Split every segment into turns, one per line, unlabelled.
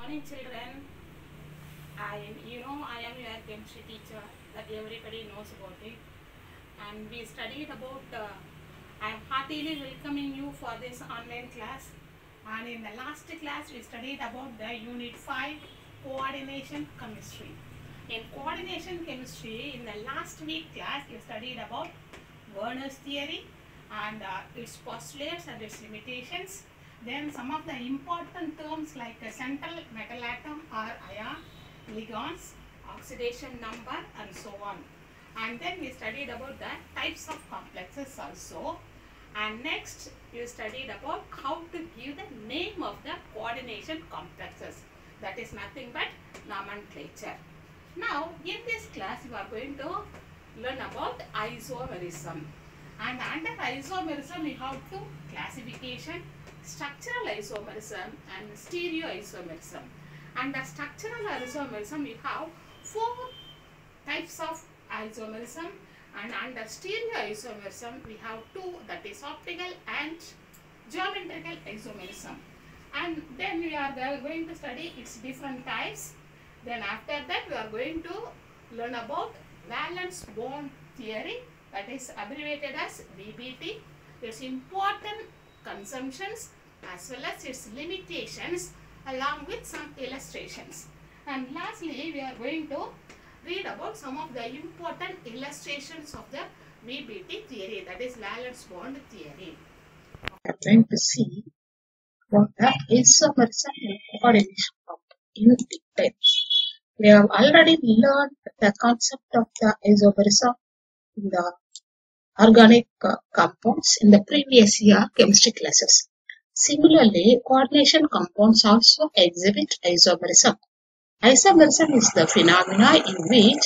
Morning, children. I am your chemistry teacher that everybody knows about it. And we studied about, I am heartily welcoming you for this online class. And in the last class, we studied about the Unit 5 Coordination Chemistry. In Coordination Chemistry, in the last week class, we studied about Werner's theory and its postulates and its limitations. Then some of the important terms like central metal atom or ion, ligands, oxidation number and so on. And then we studied about the types of complexes also. And next we studied about how to give the name of the coordination complexes. That is nothing but nomenclature. Now in this class we are going to learn about isomerism. And under isomerism we have two classification: structural isomerism and stereoisomerism. Under structural isomerism we have four types of isomerism, and under stereoisomerism we have two, that is optical and geometrical isomerism. And then we are going to study its different types. Then after that we are going to learn about valence bond theory, that is abbreviated as VBT, its important consumptions as well as its limitations, along with some illustrations. And lastly we are going to read about some of the important illustrations of the VBT theory, that is valence bond theory.
We are going to see what the isomerism and coordination of in detail. We have already learned the concept of the isomerism in the organic compounds in the previous year chemistry classes. Similarly, coordination compounds also exhibit isomerism. Isomerism is the phenomena in which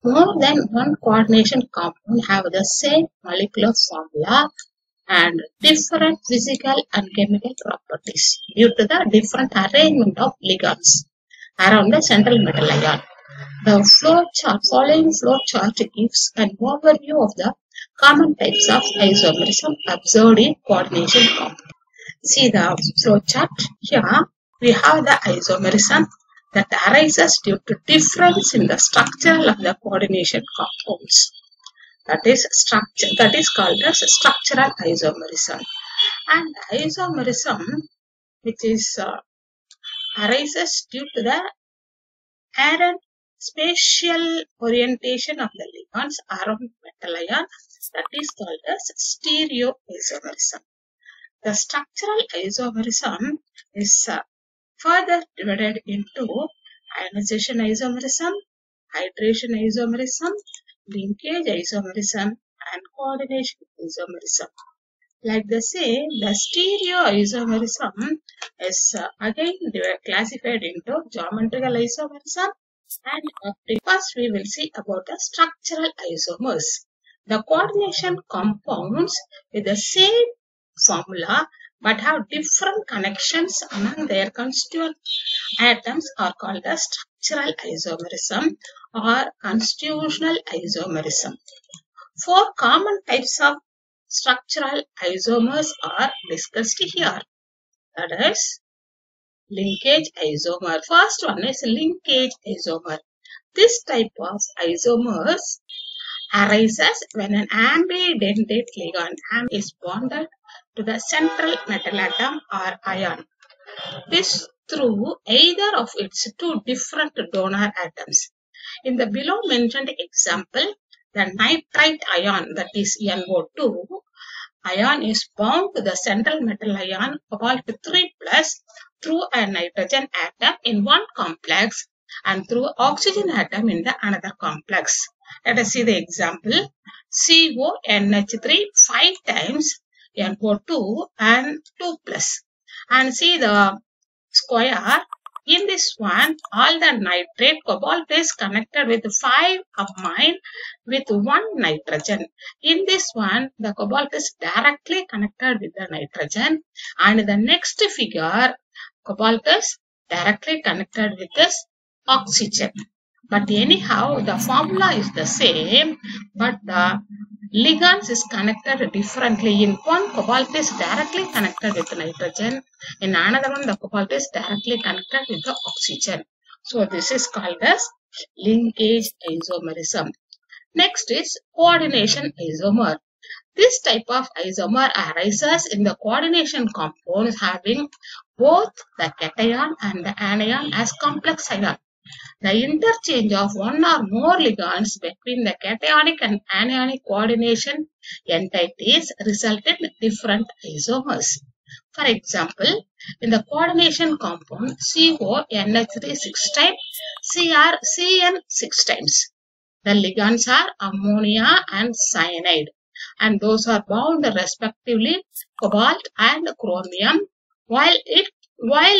more than one coordination compound have the same molecular formula and different physical and chemical properties due to the different arrangement of ligands around the central metal ion. The following flow chart gives an overview of the common types of isomerism observed in coordination compounds. See the flow chart. Here we have the isomerism that arises due to difference in the structure of the coordination compounds. That is called as structural isomerism. And isomerism, which is arises due to the added spatial orientation of the ligands around metal ion, that is called as stereoisomerism. The structural isomerism is further divided into ionization isomerism, hydration isomerism, linkage isomerism, and coordination isomerism. Like they say, the stereoisomerism is again classified into geometrical isomerism and optical. First we will see about the structural isomers. The coordination compounds with the same formula but have different connections among their constituent atoms are called as structural isomerism or constitutional isomerism. Four common types of structural isomers are discussed here. That is linkage isomer. First one is linkage isomer. This type of isomers arises when an ambidentate ligand is bonded to the central metal atom or ion. This through either of its two different donor atoms. In the below mentioned example, the nitrite ion, that is NO2 ion, is bound to the central metal ion cobalt-3 plus through a nitrogen atom in one complex and through oxygen atom in the another complex. Let us see the example. CONH3 5 times NO2 and 2 plus. And see the square. In this one, all the nitrate cobalt is connected with 5 amine with 1 nitrogen. In this one, the cobalt is directly connected with the nitrogen, and the next figure, cobalt is directly connected with this oxygen. But anyhow, the formula is the same, but the ligands is connected differently. In one, cobalt is directly connected with nitrogen. In another one, the cobalt is directly connected with the oxygen. So this is called as linkage isomerism. Next is coordination isomer. This type of isomer arises in the coordination compounds having both the cation and the anion as complex ion. The interchange of one or more ligands between the cationic and anionic coordination entities result in different isomers. For example, in the coordination compound CONH3 6 times, CrCN 6 times. The ligands are ammonia and cyanide, and those are bound respectively cobalt and chromium, while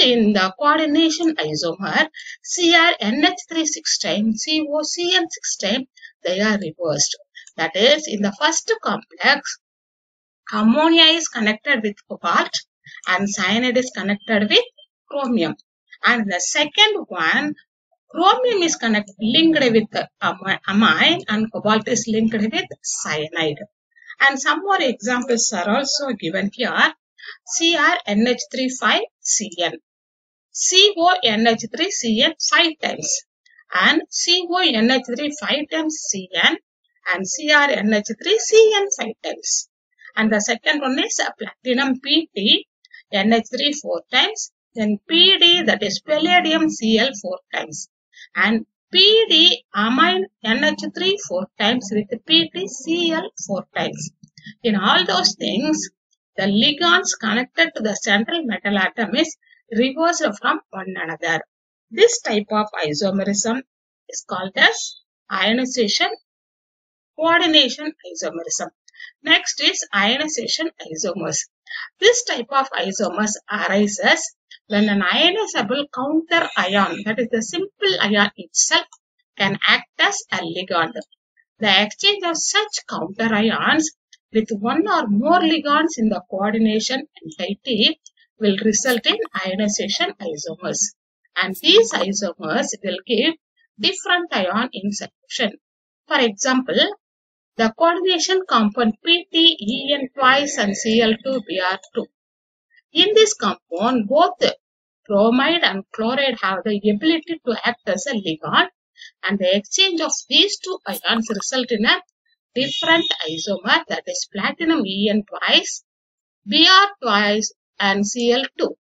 in the coordination isomer CrNH3 6 times, COCN 6 times, they are reversed. That is, in the first complex, ammonia is connected with cobalt and cyanide is connected with chromium. And the second one, chromium is linked with amine and cobalt is linked with cyanide. And some more examples are also given here. CrNH3 5Cn, CONH3Cn 5 times, and CONH3 5 times Cn, and CrNH3Cn 5 times. And the second one is platinum PT NH3 4 times, then PD, that is palladium Cl 4 times, and PD amine NH3 4 times with PT Cl 4 times. In all those things, the ligands connected to the central metal atom is reversed from one another. This type of isomerism is called as ionization coordination isomerism. Next is ionization isomers. This type of isomers arises when an ionizable counter ion, that is the simple ion itself, can act as a ligand. The exchange of such counter ions with one or more ligands in the coordination entity will result in ionization isomers. And these isomers will give different ion in solution. For example, the coordination compound PTEN twice and Cl2Br2. In this compound, both bromide and chloride have the ability to act as a ligand, and the exchange of these two ions result in a different isomer, that is platinum En twice, Br twice and Cl2.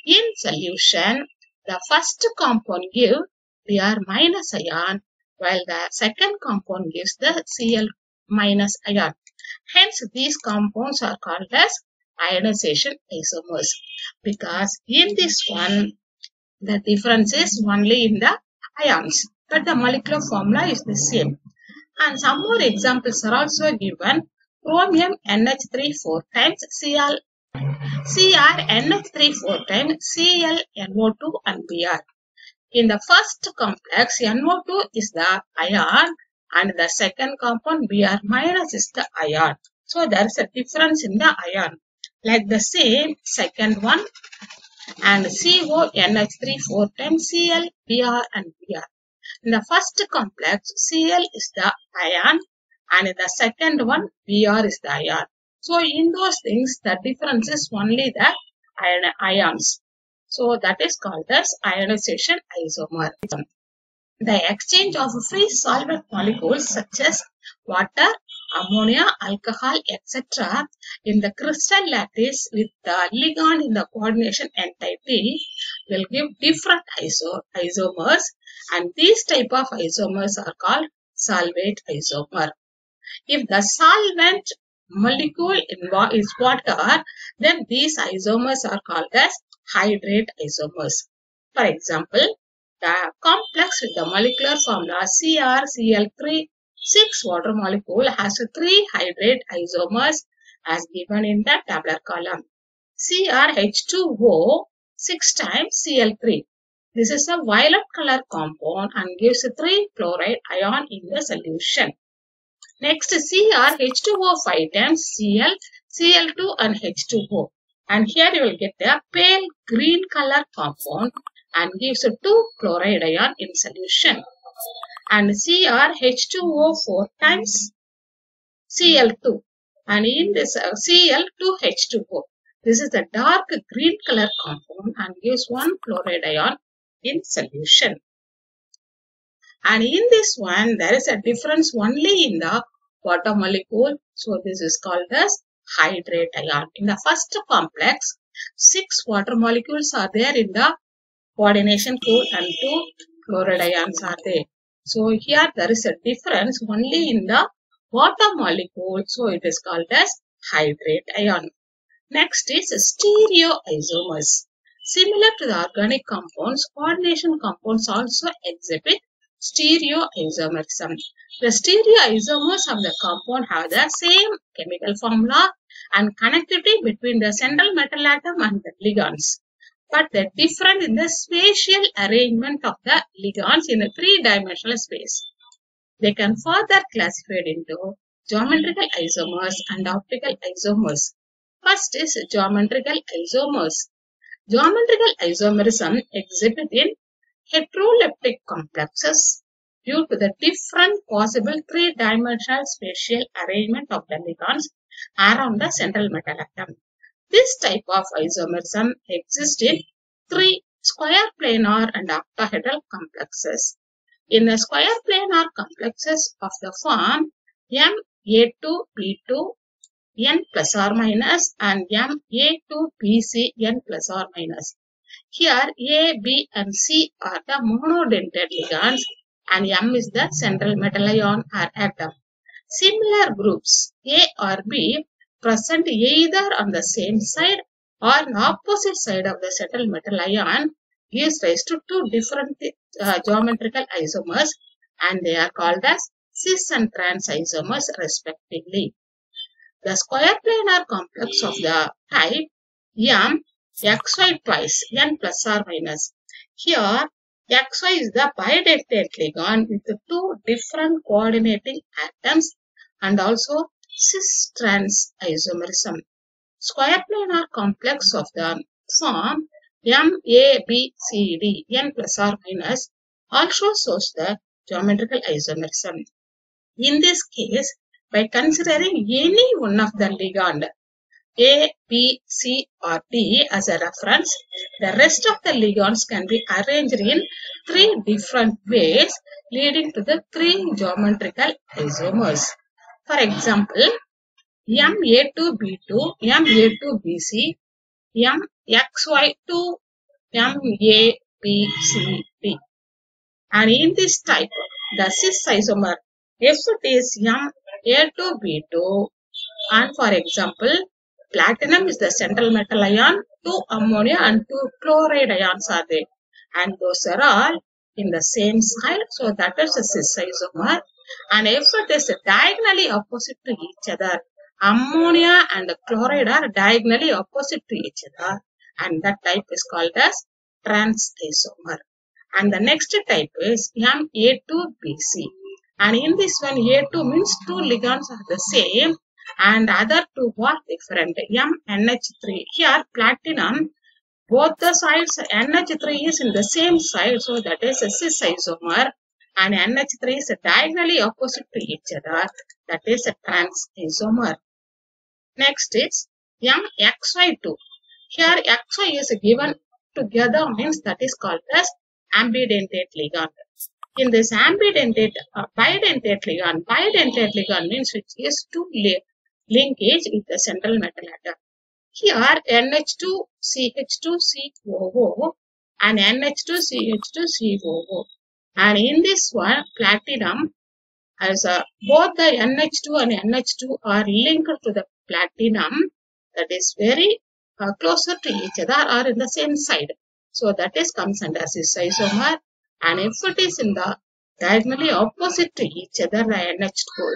In solution, the first compound gives Br minus ion, while the second compound gives the Cl minus ion. Hence, these compounds are called as ionization isomers, because in this one, the difference is only in the ions, but the molecular formula is the same. And some more examples are also given. Chromium NH3 4 times, CrNH3 4 times, ClNO2 and Br. In the first complex, NO2 is the ion and the second compound Br minus is the ion. So there is a difference in the ion. Like the same second one, and CONH3 4 times Cl, Br and Br. In the first complex, Cl is the ion and in the second one, Br is the ion. So in those things, the difference is only the ions. So that is called as ionization isomer. The exchange of free solvent molecules such as water, ammonia, alcohol, etc. in the crystal lattice with the ligand in the coordination entity will give different isomers, and these type of isomers are called solvate isomer. If the solvent molecule is water, then these isomers are called as hydrate isomers. For example, the complex with the molecular formula CrCl3 6 water molecule has 3 hydrate isomers as given in the tabular column. CrH2O 6 times Cl3. This is a violet color compound and gives 3 chloride ion in the solution. Next, CrH2O 5 times Cl, Cl2 and H2O. And here you will get a pale green color compound and gives 2 chloride ion in solution. and CrH2O4 times Cl2, and in this Cl2H2O. This is the dark green color compound and gives one chloride ion in solution. And in this one, there is a difference only in the water molecule. So this is called as hydrate ion. In the first complex, 6 water molecules are there in the coordination core and 2 chloride ions are there. So here there is a difference only in the water molecule. So it is called as hydrate ion. Next is stereoisomers. Similar to the organic compounds, coordination compounds also exhibit stereoisomerism. The stereoisomers of the compound have the same chemical formula and connectivity between the central metal atom and the ligands, but they differ in the spatial arrangement of the ligands in a three-dimensional space. They can further classified into geometrical isomers and optical isomers. First is geometrical isomers. Geometrical isomerism exhibit in heteroleptic complexes due to the different possible three-dimensional spatial arrangement of the ligands around the central metal atom. This type of isomerism exists in 3 square planar and octahedral complexes. In the square planar complexes of the form Ma2B2 N plus or minus and Ma2BC N plus or minus. Here A, B and C are the monodentate ligands and M is the central metal ion or atom. Similar groups A or B present either on the same side or on opposite side of the central metal ion gives rise to 2 different geometrical isomers, and they are called as cis and trans isomers respectively. The square planar complex of the type M XY twice N plus or minus. Here XY is the bidentate ligand with 2 different coordinating atoms and also cis trans isomerism. Square planar complex of the form MABCD N plus or minus also shows the geometrical isomerism. In this case, by considering any one of the ligand A, B, C or D as a reference, the rest of the ligands can be arranged in 3 different ways leading to the 3 geometrical isomers. For example, Ma2B2, Ma2BC, MXY2, MABCD. And in this type, the cis isomer, if it is Ma2B2, and for example, platinum is the central metal ion, 2 ammonia and 2 chloride ions are there. And those are all in the same side, so that is a cis isomer. And if it is diagonally opposite to each other, ammonia and chloride are diagonally opposite to each other, and that type is called as trans isomer. And the next type is Ma2BC. And in this one, A2 means 2 ligands are the same and other 2 are different. MNH3. Here platinum, both the sides NH3 is in the same side, so that is a cis isomer, and NH3 is diagonally opposite to each other, that is a trans isomer. Next is MXY2. Here XY is given together means that is called as ambidentate ligand. In this ambidentate bidentate ligand means which is 2 linkage with the central metal atom. Here NH2CH2COO and NH2CH2COO. And in this one, platinum, as both the NH2 and NH2 are linked to the platinum, that is very closer to each other or in the same side. So that is comes under cis isomer. And if it is in the diagonally opposite to each other, the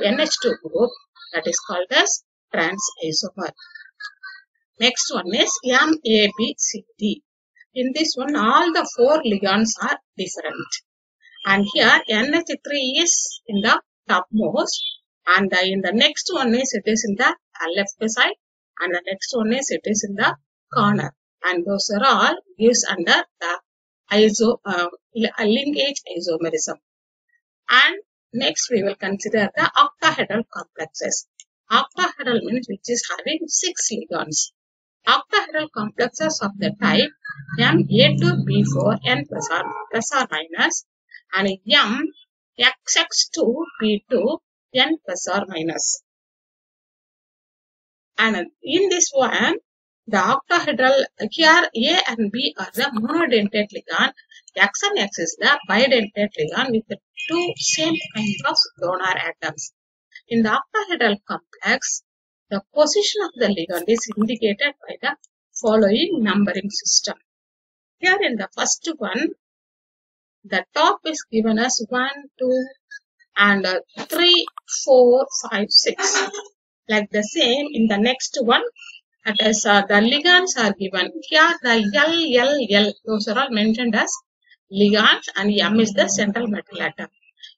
NH2 group, that is called as trans isomer. Next one is MABCD. In this one, all the 4 ligands are different. And here NH3 is in the topmost, and in the next one is it is in the left side, and the next one is it is in the corner. And those are all gives under the linkage isomerism. And next we will consider the octahedral complexes. Octahedral means which is having 6 ligands. Octahedral complexes of the type Ma2B4 N plus or minus and XX2B2 N plus or minus. And in this one, the octahedral, here A and B are the monodentate ligand, X and X is the bidentate ligand with the 2 same kind of donor atoms. In the octahedral complex, the position of the ligand is indicated by the following numbering system. Here in the first one, the top is given as 1, 2, and 3, 4, 5, 6. Like the same in the next one, that is the ligands are given. Here the L, those are all mentioned as ligands and M is the central metal atom.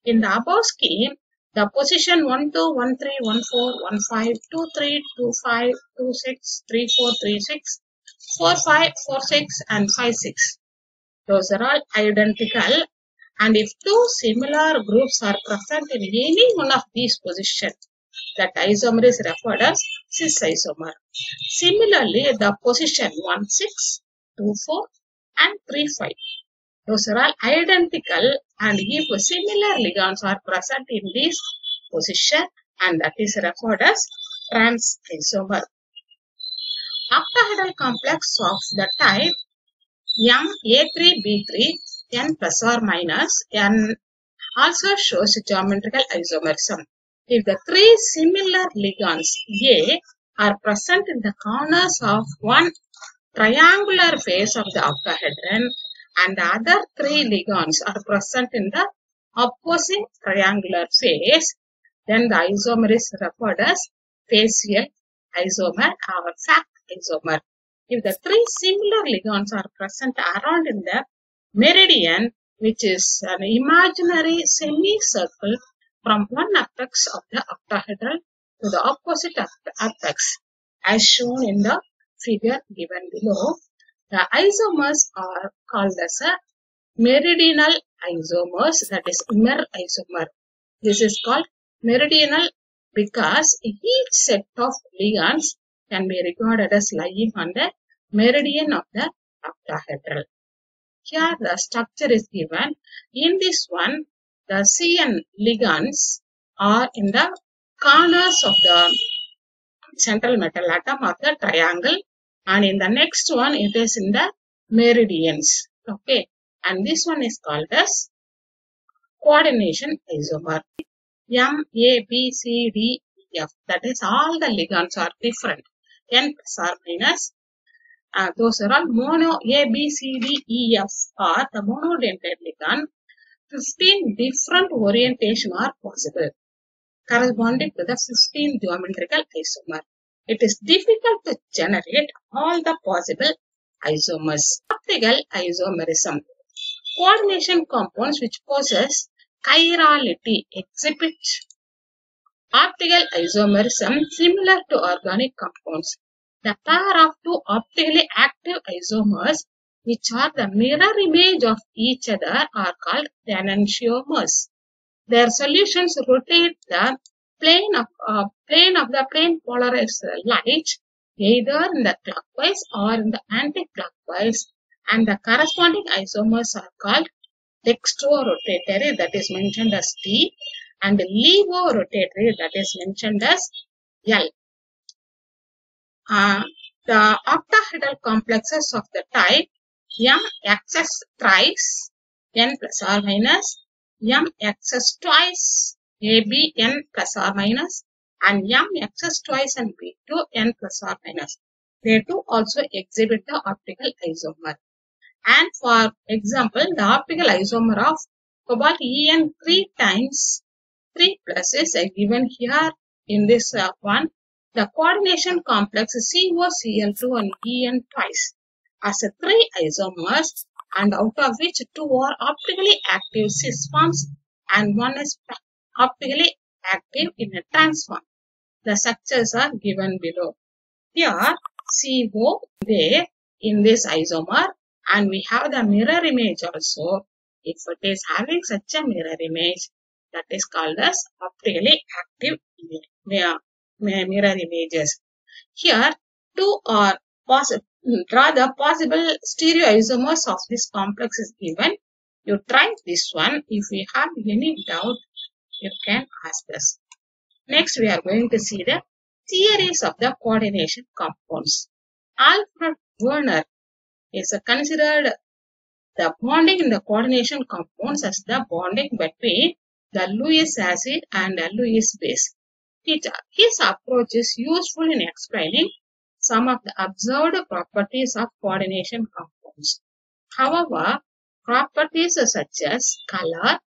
In the above scheme, the position 1, 2, 1, 3, 1, 4, 1, 5, 2, 3, 2, 5, 2, 6, 3, 4, 3, 6, 4, 5, 4, 6 and 5, 6. Those are all identical, and if two similar groups are present in any one of these positions, that isomer is referred as cis isomer. Similarly, the position 1, 6, 2, 4 and 3, 5. Those are all identical, and if similar ligands are present in this position, and that is referred as trans isomer. Octahedral complex of the type Ma3B3 N plus or minus N also shows geometrical isomerism. If the 3 similar ligands A are present in the corners of one triangular face of the octahedron and the other 3 ligands are present in the opposite triangular face, then the isomer is referred as facial isomer or fact isomer. If the 3 similar ligands are present around in the meridian, which is an imaginary semicircle from one apex of the octahedral to the opposite apex, as shown in the figure given below, the isomers are called as a meridional isomers, that is MER isomer. This is called meridional because each set of ligands can be regarded as lying on the meridian of the octahedral. Here the structure is given. In this one, the CN ligands are in the corners of the central metal atom of the triangle, and in the next one it is in the meridians. Okay, and this one is called as coordination isomer. M, A, B, C, D, E, F. That is all the ligands are different. N plus or minus. Those are all mono A, B, C, D, E, F are the monodentate ligand. 15 different orientation are possible, corresponding to the 15 geometrical isomer. It is difficult to generate all the possible isomers. Optical isomerism. Coordination compounds which possess chirality exhibit optical isomerism similar to organic compounds. The pair of two optically active isomers, which are the mirror image of each other, are called enantiomers. Their solutions rotate the plane of the plane polarized light either in the clockwise or in the anti-clockwise, and the corresponding isomers are called dextrorotatory, that is mentioned as D, and levorotatory, that is mentioned as L. The octahedral complexes of the type MXS thrice N plus or minus, MXS twice AB N plus or minus, and MXS twice and B2 N plus or minus. They too also exhibit the optical isomer. And for example, the optical isomer of cobalt En 3 times 3 plus is given here in this one. The coordination complex COCl2 and En twice as 3 isomers, and out of which 2 are optically active cis forms and 1 is optically active in a trans form. The structures are given below. Here CO there in this isomer, and we have the mirror image also. If it is having such a mirror image, that is called as optically active mirror images. Here, two or draw the possible stereoisomers of this complex is given. You try this one. If you have any doubt, you can ask us. Next, we are going to see the theories of the coordination compounds. Alfred Werner is considered the bonding in the coordination compounds as the bonding between the Lewis acid and the Lewis base. His approach is useful in explaining some of the observed properties of coordination compounds. However, properties such as color,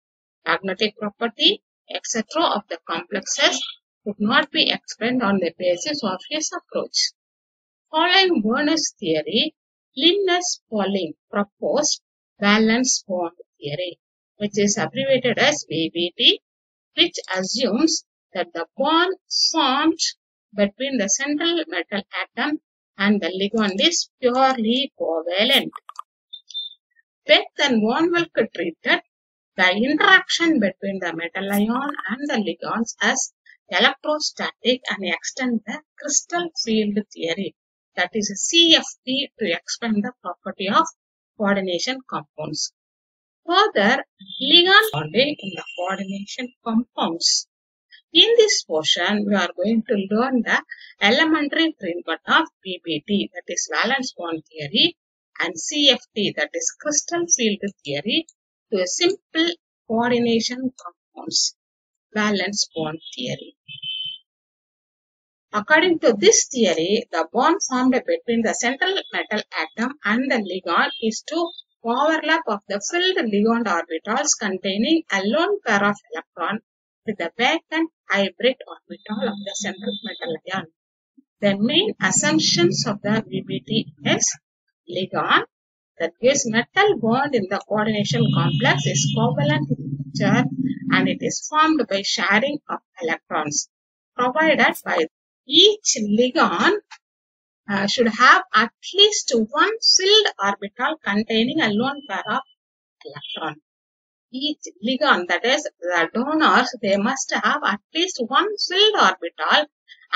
magnetic property, etc. of the complexes could not be explained on the basis of his approach. Following Werner's theory, Linus Pauling proposed valence bond theory, which is abbreviated as VBT, which assumes that the bond formed between the central metal atom and the ligand is purely covalent. Bethe and von Welck treated the interaction between the metal ion and the ligands as electrostatic and extend the crystal field theory, that is CFT, to explain the property of coordination compounds. Further, ligand bonding in the coordination compounds. In this portion, we are going to learn the elementary treatment of VBT, that is valence bond theory, and CFT, that is crystal field theory, to a simple coordination compounds, valence bond theory. According to this theory, the bond formed between the central metal atom and the ligand is to overlap of the filled ligand orbitals containing a lone pair of electrons with the vacant hybrid orbital of the central metal ion. The main assumptions of the VBT is ligand that gives metal bond in the coordination complex is covalent in nature and it is formed by sharing of electrons, provided by each ligand should have at least one filled orbital containing a lone pair of electrons. Each ligand, that is the donors, they must have at least one filled orbital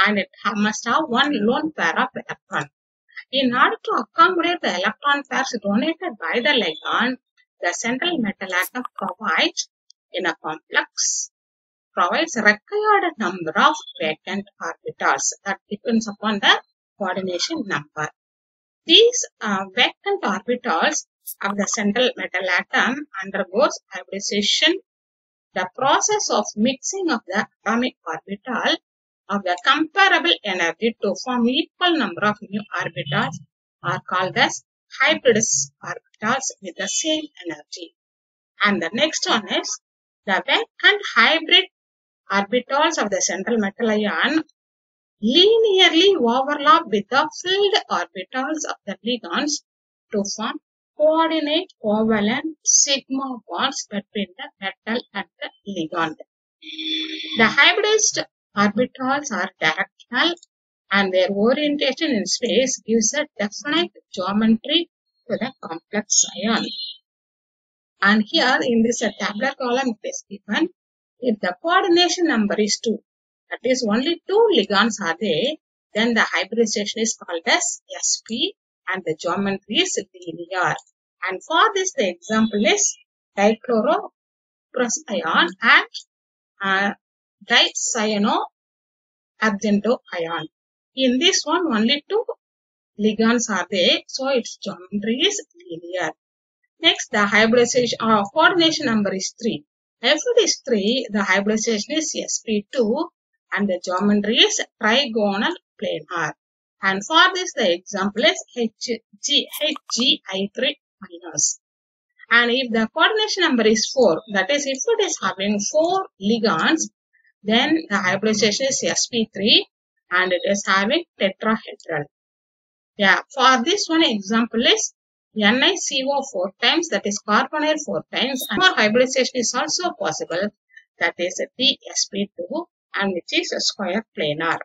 and it must have one lone pair of electrons. In order to accommodate the electron pairs donated by the ligand, the central metal atom provides required number of vacant orbitals. That depends upon the coordination number. These vacant orbitals of the central metal atom undergoes hybridization. The process of mixing of the atomic orbital of the comparable energy to form equal number of new orbitals are called as hybridized orbitals with the same energy. And the next one is the vacant hybrid orbitals of the central metal ion linearly overlap with the filled orbitals of the ligands to form coordinate covalent sigma bonds between the metal and the ligand. The hybridized orbitals are directional and their orientation in space gives a definite geometry to the complex ion. And here in this tabular column it is given, if the coordination number is 2, that is only 2 ligands are there, then the hybridization is called as sp and the geometry is linear. And for this the example is dichloro ion and dicyano argento ion. In this one only 2 ligands are there, so its geometry is linear. Next, the hybridization coordination number is 3. If it is 3, the hybridization is sp2 and the geometry is trigonal planar. And for this the example is Hgi3 minus. And if the coordination number is 4, that is if it is having 4 ligands, then the hybridization is sp3 and it is having tetrahedral. Yeah, for this one example is NiCO 4 times, that is carbonyl 4 times, and more hybridization is also possible, that is DsP2 and which is a square planar.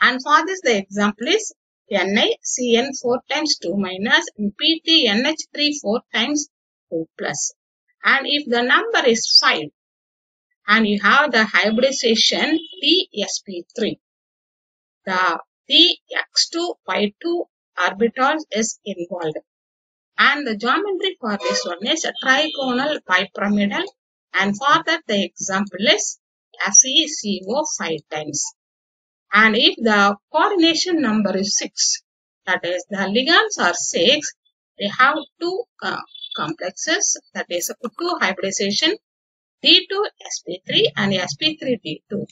And for this the example is NiCN 4 times 2 minus and PTNH3 4 times 2 plus. And if the number is 5, and you have the hybridization DsP3. The DX2Y2 orbitals is involved. And the geometry for this one is a trigonal bipyramidal, and for that the example is FeCO 5 times. And if the coordination number is 6, that is the ligands are 6, they have two complexes, that is 2 hybridization D2sp3 and sp3d2.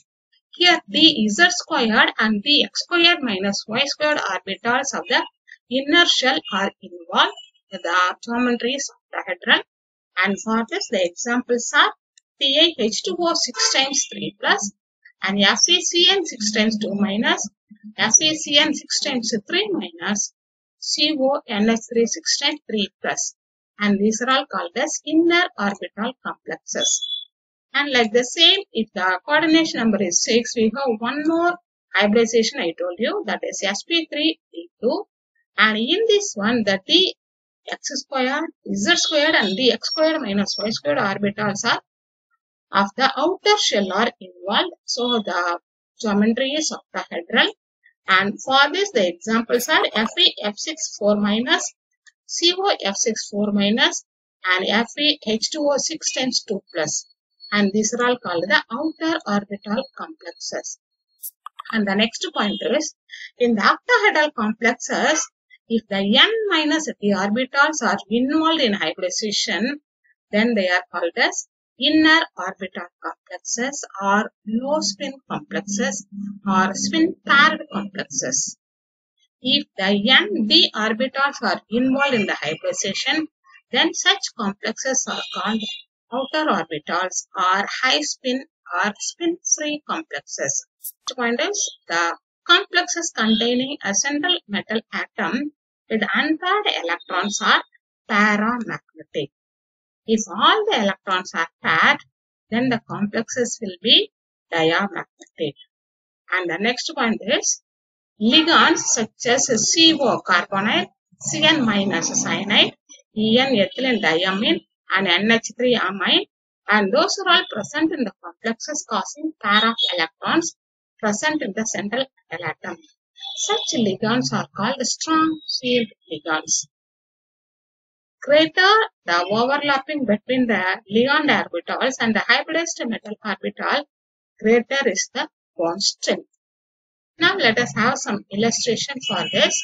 Here dz squared and dx squared minus y squared orbitals of the inner shell are involved. The geometry is octahedral, and for this the examples are TiH2O 6 times 3 plus and FeCN 6 times 2 minus, FeCN 6 times 3 minus, CONH3 6 times 3 plus, and these are all called as inner orbital complexes. And like the same, if the coordination number is 6, we have one more hybridization I told you, that is sp3d2, and in this one the dx squared, z squared and dx squared minus y squared orbitals are of the outer shell are involved. So the geometry is octahedral, and for this the examples are Fe F6 4 minus, CO F6 4 minus, and Fe H2O 6 times 2 plus, and these are all called the outer orbital complexes. And the next point is, in the octahedral complexes, if the n minus d orbitals are involved in hybridization, then they are called as inner orbital complexes or low spin complexes or spin paired complexes. If the n d orbitals are involved in the hybridization, then such complexes are called outer orbitals or high spin or spin free complexes. Next point is, the complexes containing a central metal atom with unpaired electrons are paramagnetic. If all the electrons are paired, then the complexes will be diamagnetic. And the next point is, ligands such as CO carbonyl, CN minus cyanide, EN ethylene diamine, and NH3 amine, and those are all present in the complexes causing pair of electrons present in the central metal atom. Such ligands are called strong field ligands. Greater the overlapping between the ligand orbitals and the hybridized metal orbital, greater is the bond strength. Now let us have some illustration for this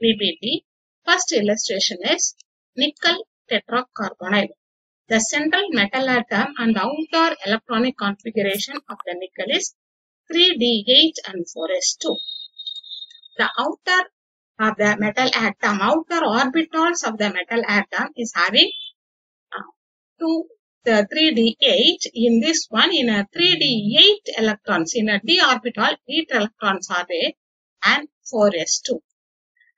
PPT. First illustration is nickel tetracarbonyl. The central metal atom and the outer electronic configuration of the nickel is 3D8 and 4s2. The outer of the metal atom, outer orbitals of the metal atom is having 3D8. In this one, in a 3D8 electrons, in a d orbital, 8 electrons are there and 4s2.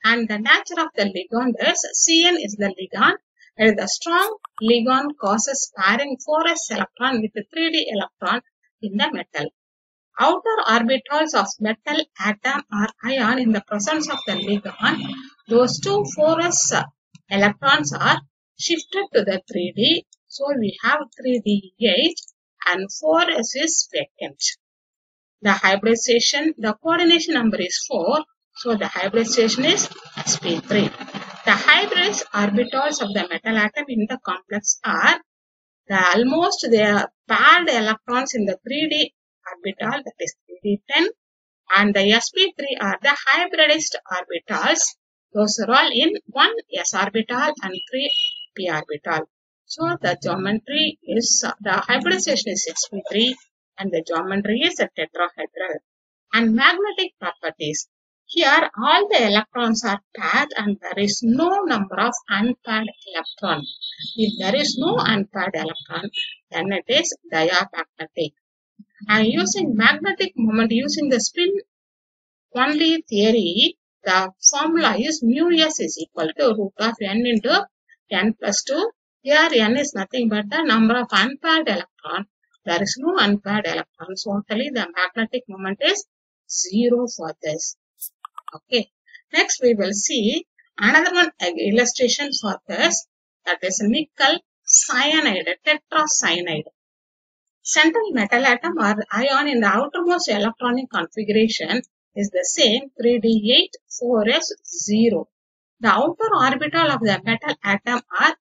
And the nature of the ligand is, Cn is the ligand, and the strong ligand causes pairing 4s electron with the 3d electron in the metal. Outer orbitals of metal atom or ion in the presence of the ligand, those two 4s electrons are shifted to the 3d. So we have 3d8 and 4s is vacant. The hybridization, the coordination number is 4. So the hybridization is sp3. The hybridized orbitals of the metal atom in the complex are they are paired electrons in the 3d orbital, that is 3d10, and the sp3 are the hybridized orbitals. Those are all in 1 s orbital and 3 p orbital. So the geometry is, the hybridization is sp3 and the geometry is a tetrahedral. And magnetic properties. Here all the electrons are paired and there is no number of unpaired electrons. If there is no unpaired electron, then it is diamagnetic. And using magnetic moment, using the spin only theory, the formula is mu s is equal to root of n into n plus 2. Here n is nothing but the number of unpaired electrons. There is no unpaired electron. So totally the magnetic moment is 0 for this. Okay. Next we will see another one illustration for this, that is nickel cyanide, tetracyanide. Central metal atom or ion in the outermost electronic configuration is the same 3d8 4s0. The outer orbital of the metal atom are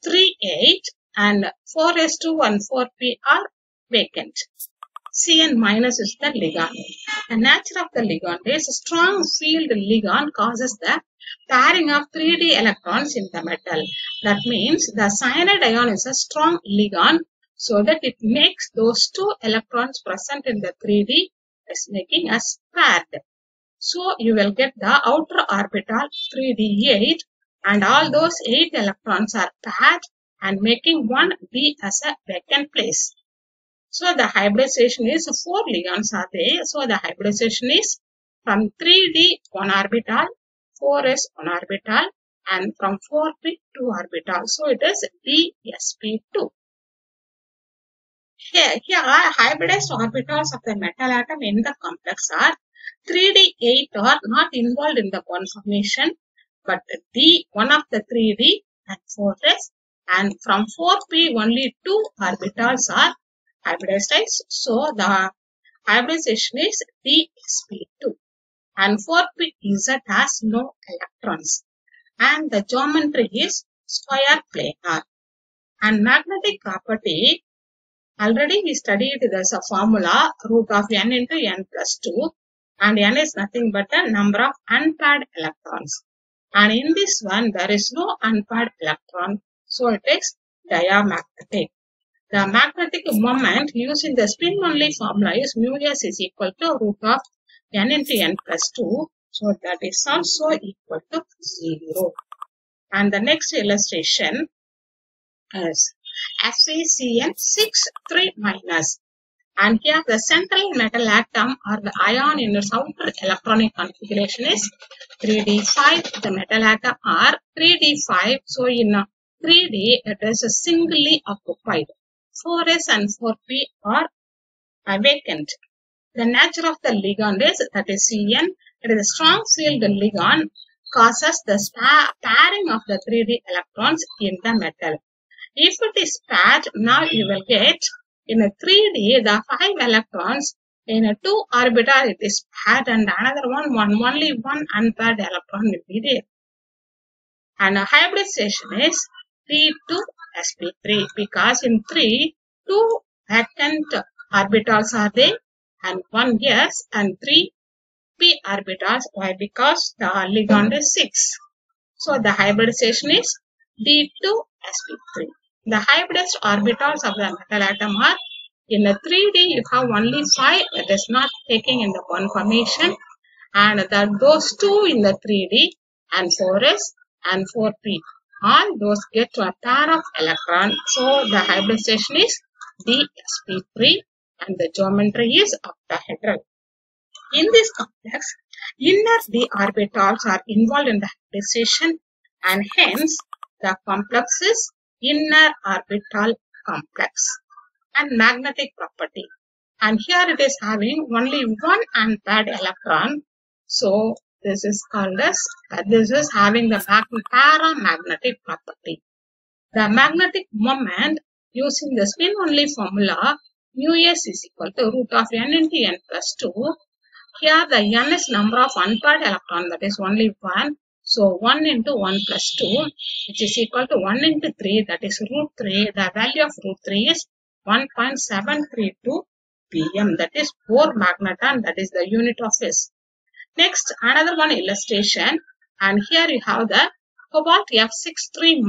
3,8 and 4s2 and 4p are vacant. Cn minus is the ligand. The nature of the ligand is a strong field ligand causes the pairing of 3d electrons in the metal. That means the cyanide ion is a strong ligand so that it makes those two electrons present in the 3d as making us paired. So you will get the outer orbital 3d8 and all those 8 electrons are paired and making 1d as a vacant place. So the hybridization is 4 ligands are there. So the hybridization is from 3d 1 orbital, 4s 1 orbital and from 4p 2 orbital. So it is dsp2. Here hybridized orbitals of the metal atom in the complex are 3d8 are not involved in the bond formation, but d one of the 3d and 4s, and from 4p only 2 orbitals are hybridized. So the hybridization is dsp2 and 4pz has no electrons and the geometry is square planar. And magnetic property, already we studied this formula root of n into n plus 2 and n is nothing but the number of unpaired electrons. And in this one there is no unpaired electron, so it is diamagnetic. The magnetic moment using the spin only formula is mu s is equal to root of n into n plus 2. So that is also equal to 0. And the next illustration is FeCN6 3-. And here the central metal atom or the ion in its outer electronic configuration is 3d5. The metal atom are 3d5. So in 3d it is singly occupied. 4s and 4p are vacant. The nature of the ligand is that is Cn. It is a strong field ligand causes the pairing of the 3d electrons in the metal. If it is paired, now you will get in a 3d the 5 electrons. In a 2 orbital it is paired and another one only one unpaired electron will be there. And a hybridization is d2sp3 because in 3 2 vacant orbitals are there and 1 s and 3 p orbitals. Why? Because the ligand is 6. So the hybridization is d2sp3. The hybridized orbitals of the metal atom are in a 3d you have only 5, it is not taking in the bond formation, and those 2 in the 3d and 4s and 4p all those get to a pair of electron. So the hybridization is dsp3 and the geometry is octahedral. In this complex, inner d orbitals are involved in the hybridization and hence the complex is inner orbital complex. And magnetic property, and here it is having only one unpaired electron, so this is called as this is having the paramagnetic property. The magnetic moment using the spin only formula mu s is equal to root of n into n plus 2. Here the n is number of unpaired electron, that is only 1. So 1 into 1 plus 2 which is equal to 1 into 3, that is root 3. The value of root 3 is 1.732 pm, that is Bohr magneton, that is the unit of S. Next, another one illustration, and here you have the cobalt F6 3-.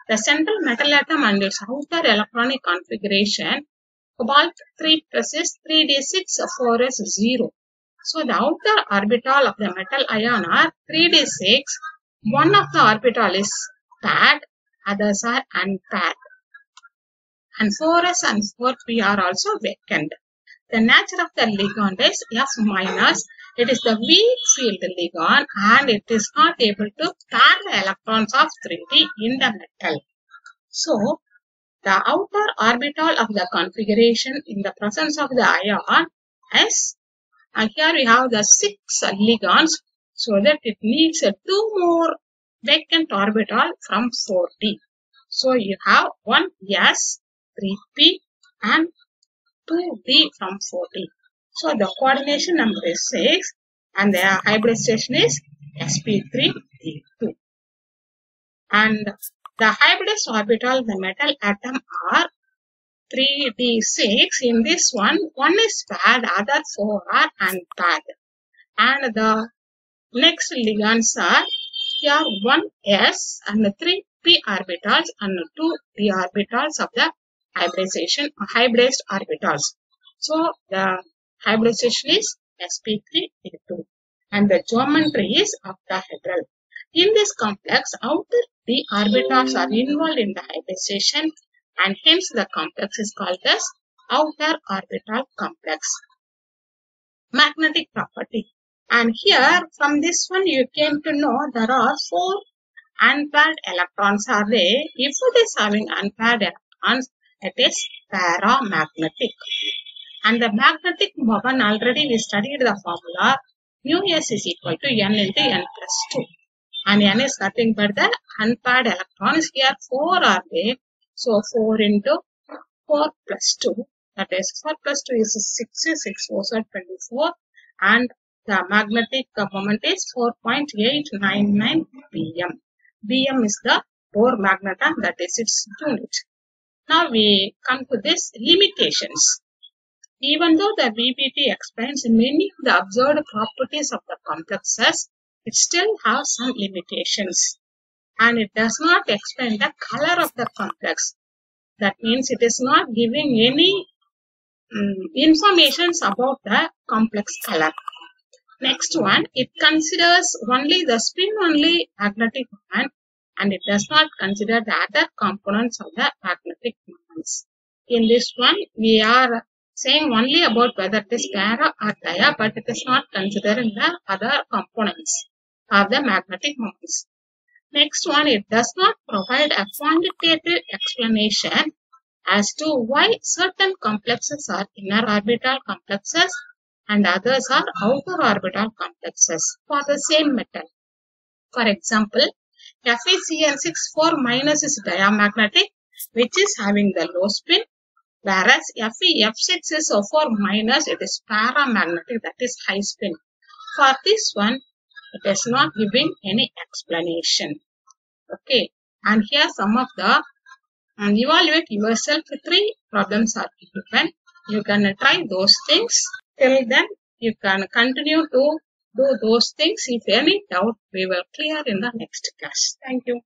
The central metal atom and its outer electronic configuration, cobalt 3 plus is 3d6 4s0. So the outer orbital of the metal ion are 3d6. One of the orbital is paired, others are unpaired. And 4s and 4p are also vacant. The nature of the ligand is F-. It is the weak field ligand and it is not able to pair the electrons of 3d in the metal. So, the outer orbital of the configuration in the presence of the ion is, and here we have the 6 ligands, so that it needs 2 more vacant orbital from 4d. So, you have 1s, 3p and 2d from 4d. So the coordination number is 6 and the hybridization is sp3d2. And the hybridized orbital, the metal atom are 3d6. In this one is paired, other 4 are unpaired. And the next ligands are here 1s and 3 p orbitals and 2 d orbitals of the hybridized orbitals. So the hybridization is sp3d2 and the geometry is octahedral. In this complex, outer d orbitals are involved in the hybridization and hence the complex is called as outer orbital complex. Magnetic property. And here from this one you came to know there are 4 unpaired electrons are there. If it is having unpaired electrons, it is paramagnetic. And the magnetic moment, already we studied the formula, mu s is equal to n into n plus 2. And n is nothing but the unpaired electrons. Here 4 are there. So 4 into 4 plus 2. That is 4 plus 2 is 6. 6 4 are 24. And the magnetic moment is 4.899 bm. Bm is the Bohr magneton, that is its unit. Now we come to this limitations. Even though the VBT explains many of the observed properties of the complexes, it still has some limitations. And it does not explain the color of the complex. That means it is not giving any information about the complex color. Next one, it considers only the spin-only magnetic moment and it does not consider the other components of the magnetic moments. In this one, we are saying only about whether it is para or dia, but it is not considering the other components of the magnetic moments. Next one, it does not provide a quantitative explanation as to why certain complexes are inner orbital complexes and others are outer orbital complexes for the same metal. For example, FeCl6 is diamagnetic, which is having the low spin, whereas FeF6 is 4 it is paramagnetic, that is high spin. For this one, it is not giving any explanation. Okay, and here some of the evaluate yourself. 3 problems are given. You can try those things. Till then, you can continue to do those things. If any doubt, we will clear in the next class. Thank you.